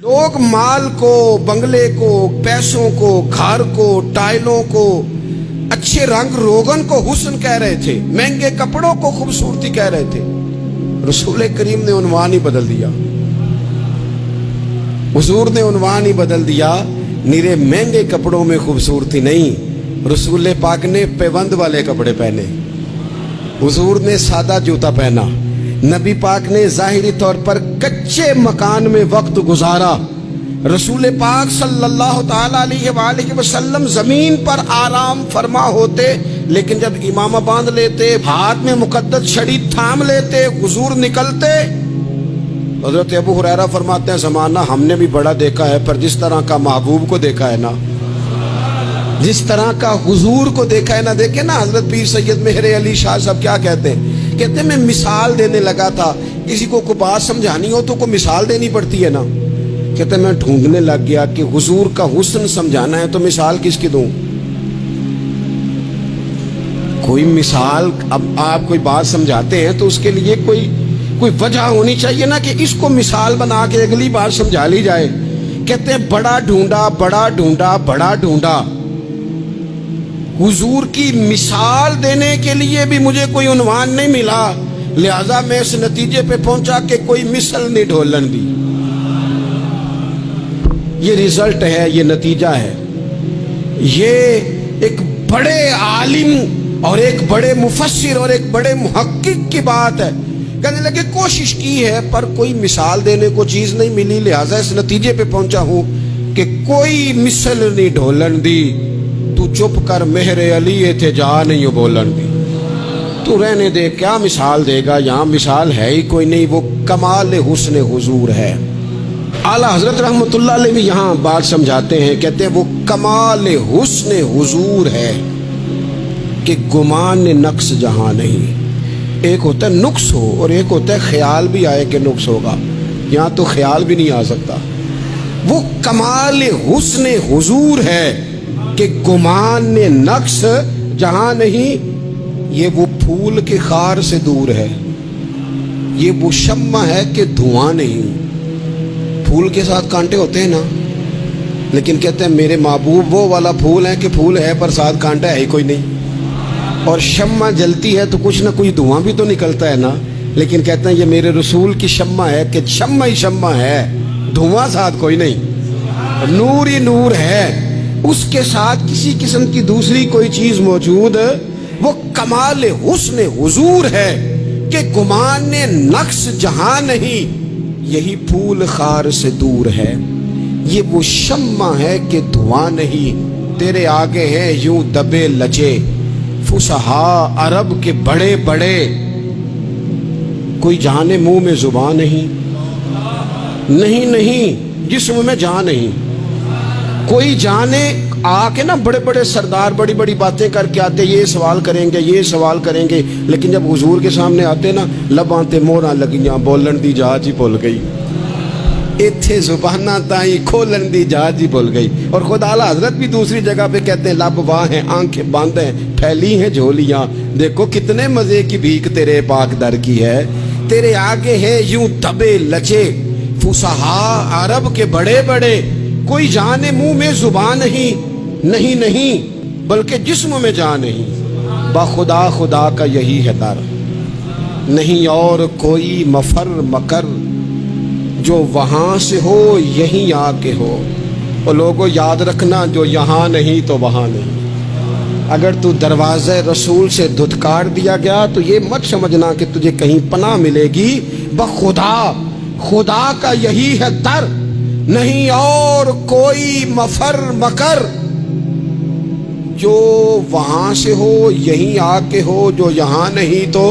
लोग माल को, बंगले को, पैसों को, घर को, टाइलों को, अच्छे रंग रोगन को हुस्न कह रहे थे, महंगे कपड़ों को खूबसूरती कह रहे थे। रसूल करीम ने उन्वान ही बदल दिया। हुजूर ने उन्वान ही बदल दिया। निरे महंगे कपड़ों में खूबसूरती नहीं, रसूल पाक ने पैबंद वाले कपड़े पहने। हुजूर ने सादा जूता पहना। नबी पाक ने ज़ाहिरी तौर पर कच्चे मकान में वक्त गुजारा। रसूल पाक सल्लल्लाहु ताला अलैहि वसल्लम जमीन पर आराम फरमा होते, लेकिन जब इमामा बांध लेते, हाथ में मुकद्दस छड़ी थाम लेते, हुजूर निकलते। हज़रत अबू हुरैरा फरमाते हैं, ज़माना हमने भी बड़ा देखा है, पर जिस तरह का महबूब को देखा है ना, जिस तरह का हुजूर को देखा है ना, देखे ना। हजरत पीर सैयद मेहर अली शाह साहब क्या कहते हैं? कहते हैं मैं मिसाल देने लगा था, किसी को कोई बात समझानी हो तो कोई मिसाल देनी पड़ती है ना। कहते हैं मैं ढूंढने लग गया कि हुजूर का हुस्न समझाना है तो मिसाल किसकी दूं? कोई मिसाल, अब आप कोई बात समझाते हैं तो उसके लिए कोई वजह होनी चाहिए ना कि इसको मिसाल बना के अगली बार समझा ली जाए। कहते हैं बड़ा ढूंढा, बड़ा ढूंढा, बड़ा ढूंढा, हुजूर की मिसाल देने के लिए भी मुझे कोई उन्वान नहीं मिला, लिहाजा मैं इस नतीजे पे पहुंचा कि कोई मिसल नहीं ढोलन दी। ये रिजल्ट है, ये नतीजा है। ये एक बड़े आलिम और एक बड़े मुफस्सिर और एक बड़े मुहक्किक की बात है। कहने लगे कोशिश की है पर कोई मिसाल देने को चीज नहीं मिली, लिहाजा इस नतीजे पे पहुंचा हूं कि कोई मिसल नहीं ढोलन दी। तू चुप कर मेहर अली थे जा नहीं बोलन दी। तू रहने दे, क्या मिसाल देगा, यहाँ मिसाल है ही कोई नहीं, वो कमाल हुस्न हुजूर है। आला हजरत रहमतुल्लाह अलैह भी यहाँ बात समझाते हैं, कहते हैं वो कमाल हुस्न हुजूर है कि गुमान नक्स जहां नहीं। एक होता है नुक्स हो और एक होता है ख्याल भी आए कि नुक्स होगा, यहाँ तो ख्याल भी नहीं आ सकता। वो कमाल हुस्न हुजूर है कि गुमान नक्स जहां नहीं। ये वो फूल के खार से दूर है, ये वो शम्मा है कि धुआं नहीं। फूल के साथ कांटे होते हैं ना, लेकिन कहते हैं मेरे महबूब वो वाला फूल है कि फूल है पर साथ कांटा है ही कोई नहीं। और शम्मा जलती है तो कुछ ना कुछ धुआं भी तो निकलता है ना, लेकिन कहते हैं ये मेरे रसूल की शम्मा है कि शम्मा ही शम्मा है, धुआं साथ कोई नहीं, नूर ही नूर है, उसके साथ किसी किस्म की दूसरी कोई चीज मौजूद। वो कमाल हुस्न हुजूर है कि गुमान नक्स जहां नहीं, यही फूल खार से दूर है। ये वो शम्मा है कि धुआं नहीं, तेरे आगे है यूं दबे लचे फुसहा अरब के बड़े बड़े, कोई जाने मुंह में जुबान नहीं, नहीं नहीं जिस्म में जान नहीं। कोई जाने आके ना बड़े बड़े सरदार बड़ी बड़ी बातें करके आते, ये सवाल करेंगे, ये सवाल करेंगे, लेकिन जब हुजूर के सामने आते ना लबां ते मोहरां लगियां, बोलन दी जाच ही भुल गई, इत्थे जुबाना ताई खोलन दी जाच ही भुल गई। और खुद आला हजरत भी दूसरी जगह पे कहते हैं लब वाह हैं, आंखें बंद हैं, फैली हैं झोलियां, देखो कितने मजे की भीख तेरे पाक दर की है। तेरे आगे है यूं दबे लचे फुसहा अरब के बड़े बड़े, कोई जाने मुंह में जुबान नहीं, नहीं नहीं बल्कि जिस्म में जान नहीं। बाखुदा खुदा का यही है दर, नहीं और कोई मफर मकर, जो वहां से हो यहीं आके हो। और लोगों याद रखना, जो यहाँ नहीं तो वहां नहीं। अगर तू दरवाज़े रसूल से धुतकार दिया गया तो ये मत समझना कि तुझे कहीं पनाह मिलेगी। बखुदा खुदा का यही है दर, नहीं और कोई मफर मकर, जो वहां से हो यहीं आके हो, जो यहाँ नहीं तो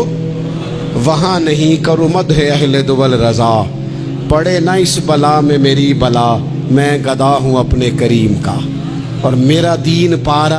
वहां नहीं। करुमद है अहले दुवल रजा, पड़े ना इस बला में मेरी बला, मैं गदा हूं अपने करीम का और मेरा दीन पारा।